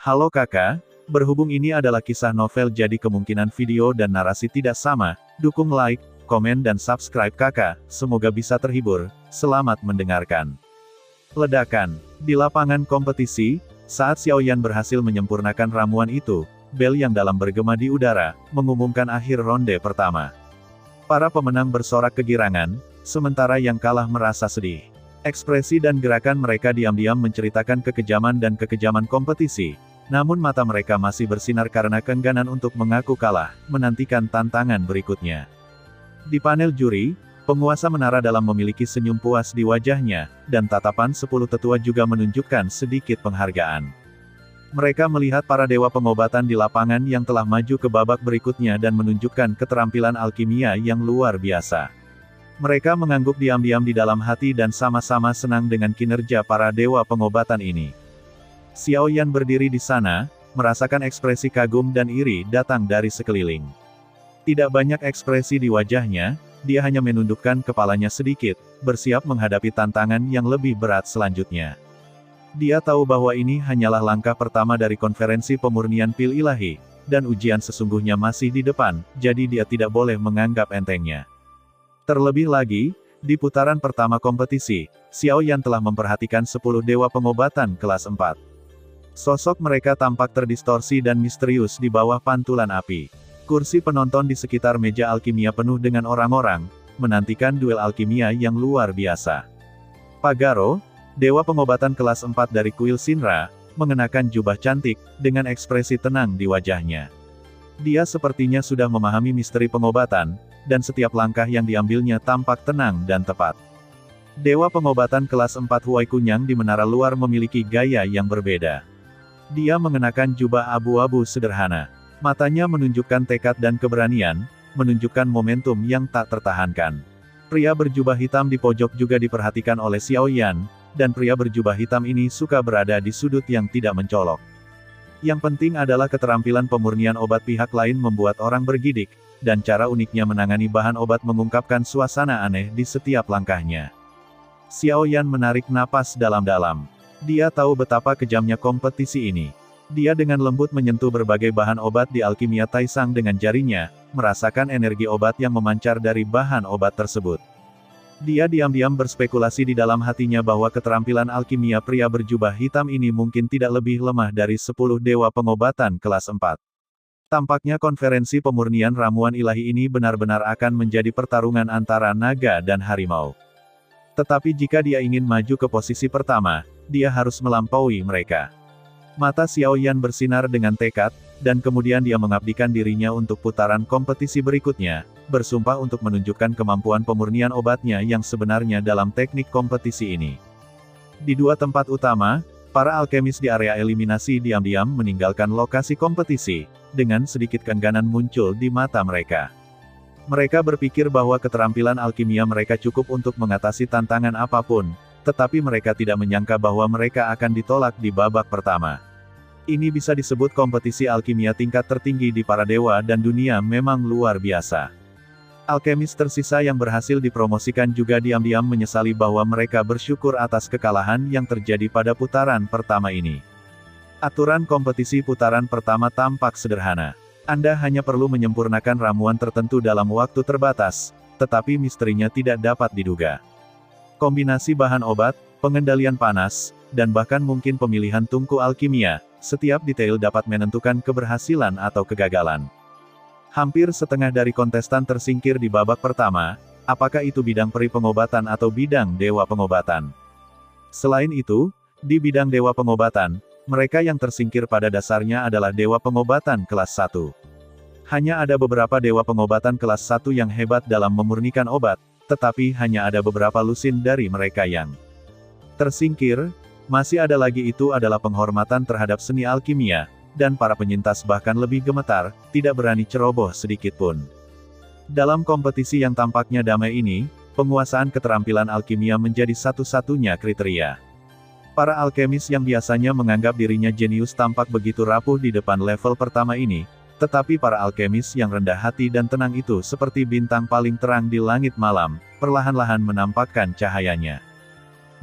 Halo kakak, berhubung ini adalah kisah novel jadi kemungkinan video dan narasi tidak sama, dukung like, komen dan subscribe kakak, semoga bisa terhibur, selamat mendengarkan. Ledakan. Di lapangan kompetisi, saat Xiaoyan berhasil menyempurnakan ramuan itu, bel yang dalam bergema di udara, mengumumkan akhir ronde pertama. Para pemenang bersorak kegirangan, sementara yang kalah merasa sedih. Ekspresi dan gerakan mereka diam-diam menceritakan kekejaman dan kekejaman kompetisi, namun mata mereka masih bersinar karena keengganan untuk mengaku kalah, menantikan tantangan berikutnya. Di panel juri, penguasa menara dalam memiliki senyum puas di wajahnya, dan tatapan 10 tetua juga menunjukkan sedikit penghargaan. Mereka melihat para dewa pengobatan di lapangan yang telah maju ke babak berikutnya dan menunjukkan keterampilan alkimia yang luar biasa. Mereka mengangguk diam-diam di dalam hati dan sama-sama senang dengan kinerja para dewa pengobatan ini. Xiaoyan berdiri di sana, merasakan ekspresi kagum dan iri datang dari sekeliling. Tidak banyak ekspresi di wajahnya, dia hanya menundukkan kepalanya sedikit, bersiap menghadapi tantangan yang lebih berat selanjutnya. Dia tahu bahwa ini hanyalah langkah pertama dari konferensi pemurnian pil ilahi, dan ujian sesungguhnya masih di depan, jadi dia tidak boleh menganggap entengnya. Terlebih lagi, di putaran pertama kompetisi, Xiaoyan telah memperhatikan 10 dewa pengobatan kelas 4. Sosok mereka tampak terdistorsi dan misterius di bawah pantulan api. Kursi penonton di sekitar meja alkimia penuh dengan orang-orang, menantikan duel alkimia yang luar biasa. Pagaro, dewa pengobatan kelas 4 dari kuil Shinra, mengenakan jubah cantik, dengan ekspresi tenang di wajahnya. Dia sepertinya sudah memahami misteri pengobatan, dan setiap langkah yang diambilnya tampak tenang dan tepat. Dewa pengobatan kelas 4 Huai Kunyang di menara luar memiliki gaya yang berbeda. Dia mengenakan jubah abu-abu sederhana. Matanya menunjukkan tekad dan keberanian, menunjukkan momentum yang tak tertahankan. Pria berjubah hitam di pojok juga diperhatikan oleh Xiaoyan, dan pria berjubah hitam ini suka berada di sudut yang tidak mencolok. Yang penting adalah keterampilan pemurnian obat pihak lain membuat orang bergidik, dan cara uniknya menangani bahan obat mengungkapkan suasana aneh di setiap langkahnya. Xiaoyan menarik napas dalam-dalam. Dia tahu betapa kejamnya kompetisi ini. Dia dengan lembut menyentuh berbagai bahan obat di alkimia Taisang dengan jarinya, merasakan energi obat yang memancar dari bahan obat tersebut. Dia diam-diam berspekulasi di dalam hatinya bahwa keterampilan alkimia pria berjubah hitam ini mungkin tidak lebih lemah dari 10 dewa pengobatan kelas 4. Tampaknya konferensi pemurnian ramuan ilahi ini benar-benar akan menjadi pertarungan antara naga dan harimau. Tetapi jika dia ingin maju ke posisi pertama, dia harus melampaui mereka. Mata Xiaoyan bersinar dengan tekad, dan kemudian dia mengabdikan dirinya untuk putaran kompetisi berikutnya, bersumpah untuk menunjukkan kemampuan pemurnian obatnya yang sebenarnya dalam teknik kompetisi ini. Di dua tempat utama, para alkemis di area eliminasi diam-diam meninggalkan lokasi kompetisi, dengan sedikit keengganan muncul di mata mereka. Mereka berpikir bahwa keterampilan alkimia mereka cukup untuk mengatasi tantangan apapun, tetapi mereka tidak menyangka bahwa mereka akan ditolak di babak pertama. Ini bisa disebut kompetisi alkimia tingkat tertinggi di para dewa dan dunia memang luar biasa. Alkemis tersisa yang berhasil dipromosikan juga diam-diam menyesali bahwa mereka bersyukur atas kekalahan yang terjadi pada putaran pertama ini. Aturan kompetisi putaran pertama tampak sederhana. Anda hanya perlu menyempurnakan ramuan tertentu dalam waktu terbatas, tetapi misterinya tidak dapat diduga. Kombinasi bahan obat, pengendalian panas, dan bahkan mungkin pemilihan tungku alkimia, setiap detail dapat menentukan keberhasilan atau kegagalan. Hampir setengah dari kontestan tersingkir di babak pertama, apakah itu bidang peri pengobatan atau bidang dewa pengobatan. Selain itu, di bidang dewa pengobatan, mereka yang tersingkir pada dasarnya adalah dewa pengobatan kelas 1. Hanya ada beberapa dewa pengobatan kelas 1 yang hebat dalam memurnikan obat, tetapi hanya ada beberapa lusin dari mereka yang tersingkir. Masih ada lagi itu adalah penghormatan terhadap seni alkimia, dan para penyintas bahkan lebih gemetar, tidak berani ceroboh sedikit pun. Dalam kompetisi yang tampaknya damai ini, penguasaan keterampilan alkimia menjadi satu-satunya kriteria. Para alkemis yang biasanya menganggap dirinya jenius tampak begitu rapuh di depan level pertama ini, tetapi para alkemis yang rendah hati dan tenang itu seperti bintang paling terang di langit malam, perlahan-lahan menampakkan cahayanya.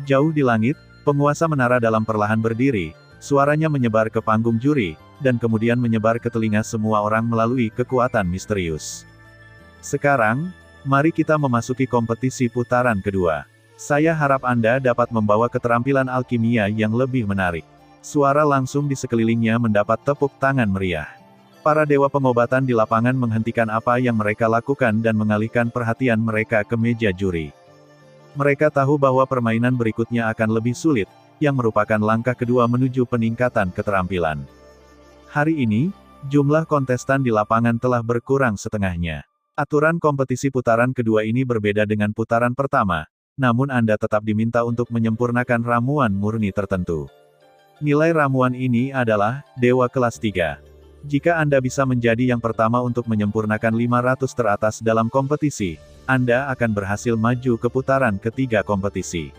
Jauh di langit, penguasa menara dalam perlahan berdiri, Suaranya menyebar ke panggung juri, dan kemudian menyebar ke telinga semua orang melalui kekuatan misterius. Sekarang, mari kita memasuki kompetisi putaran kedua. Saya harap Anda dapat membawa keterampilan alkimia yang lebih menarik. Suara langsung di sekelilingnya mendapat tepuk tangan meriah. Para dewa pengobatan di lapangan menghentikan apa yang mereka lakukan dan mengalihkan perhatian mereka ke meja juri. Mereka tahu bahwa permainan berikutnya akan lebih sulit, yang merupakan langkah kedua menuju peningkatan keterampilan. Hari ini, jumlah kontestan di lapangan telah berkurang setengahnya. Aturan kompetisi putaran kedua ini berbeda dengan putaran pertama, namun Anda tetap diminta untuk menyempurnakan ramuan murni tertentu. Nilai ramuan ini adalah Dewa kelas 3. Jika Anda bisa menjadi yang pertama untuk menyempurnakan 500 teratas dalam kompetisi, Anda akan berhasil maju ke putaran ketiga kompetisi.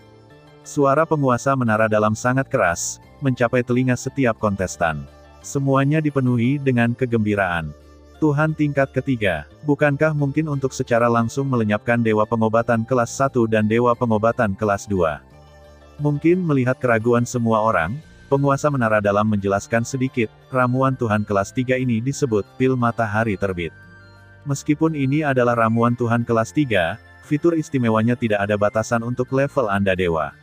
Suara penguasa menara dalam sangat keras, mencapai telinga setiap kontestan. Semuanya dipenuhi dengan kegembiraan. Tuhan tingkat ketiga, bukankah mungkin untuk secara langsung melenyapkan Dewa Pengobatan kelas 1 dan Dewa Pengobatan kelas 2? Mungkin melihat keraguan semua orang, penguasa menara dalam menjelaskan sedikit, ramuan Tuhan kelas 3 ini disebut pil matahari terbit. Meskipun ini adalah ramuan Tuhan kelas 3, fitur istimewanya tidak ada batasan untuk level Anda dewa.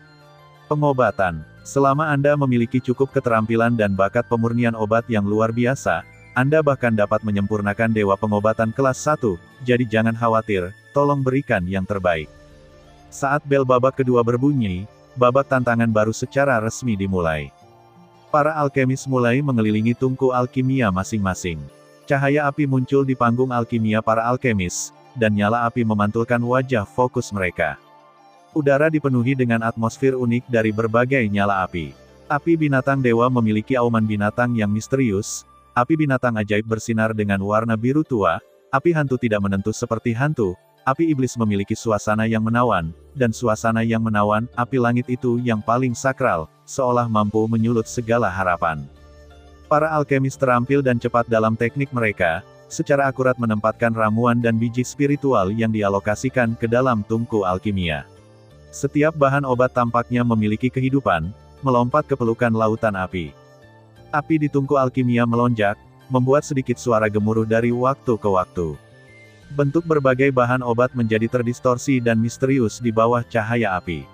Pengobatan. Selama Anda memiliki cukup keterampilan dan bakat pemurnian obat yang luar biasa, Anda bahkan dapat menyempurnakan Dewa Pengobatan kelas 1, jadi jangan khawatir, tolong berikan yang terbaik. Saat bel babak kedua berbunyi, babak tantangan baru secara resmi dimulai. Para alkemis mulai mengelilingi tungku alkimia masing-masing. Cahaya api muncul di panggung alkimia para alkemis, dan nyala api memantulkan wajah fokus mereka. Udara dipenuhi dengan atmosfer unik dari berbagai nyala api. Api binatang dewa memiliki auman binatang yang misterius, api binatang ajaib bersinar dengan warna biru tua, api hantu tidak menentu seperti hantu, api iblis memiliki suasana yang menawan, dan suasana yang menawan, api langit itu yang paling sakral, seolah mampu menyulut segala harapan. Para alkemis terampil dan cepat dalam teknik mereka, secara akurat menempatkan ramuan dan biji spiritual yang dialokasikan ke dalam tungku alkimia. Setiap bahan obat tampaknya memiliki kehidupan, melompat ke pelukan lautan api. Api di tungku alkimia melonjak, membuat sedikit suara gemuruh dari waktu ke waktu. Bentuk berbagai bahan obat menjadi terdistorsi dan misterius di bawah cahaya api.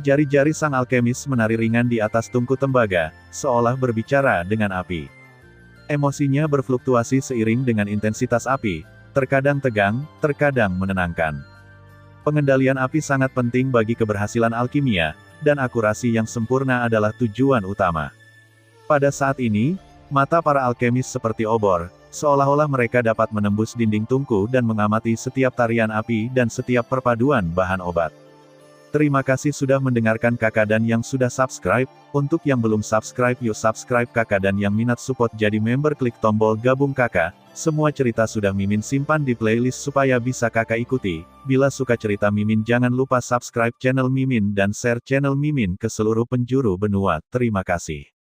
Jari-jari sang alkemis menari ringan di atas tungku tembaga, seolah berbicara dengan api. Emosinya berfluktuasi seiring dengan intensitas api, terkadang tegang, terkadang menenangkan. Pengendalian api sangat penting bagi keberhasilan alkimia, dan akurasi yang sempurna adalah tujuan utama. Pada saat ini, mata para alkemis seperti obor, seolah-olah mereka dapat menembus dinding tungku dan mengamati setiap tarian api dan setiap perpaduan bahan obat. Terima kasih sudah mendengarkan Kakak dan yang sudah subscribe. Untuk yang belum subscribe yuk subscribe Kakak dan yang minat support jadi member klik tombol gabung Kakak. Semua cerita sudah Mimin simpan di playlist supaya bisa Kakak ikuti. Bila suka cerita Mimin jangan lupa subscribe channel Mimin dan share channel Mimin ke seluruh penjuru benua. Terima kasih.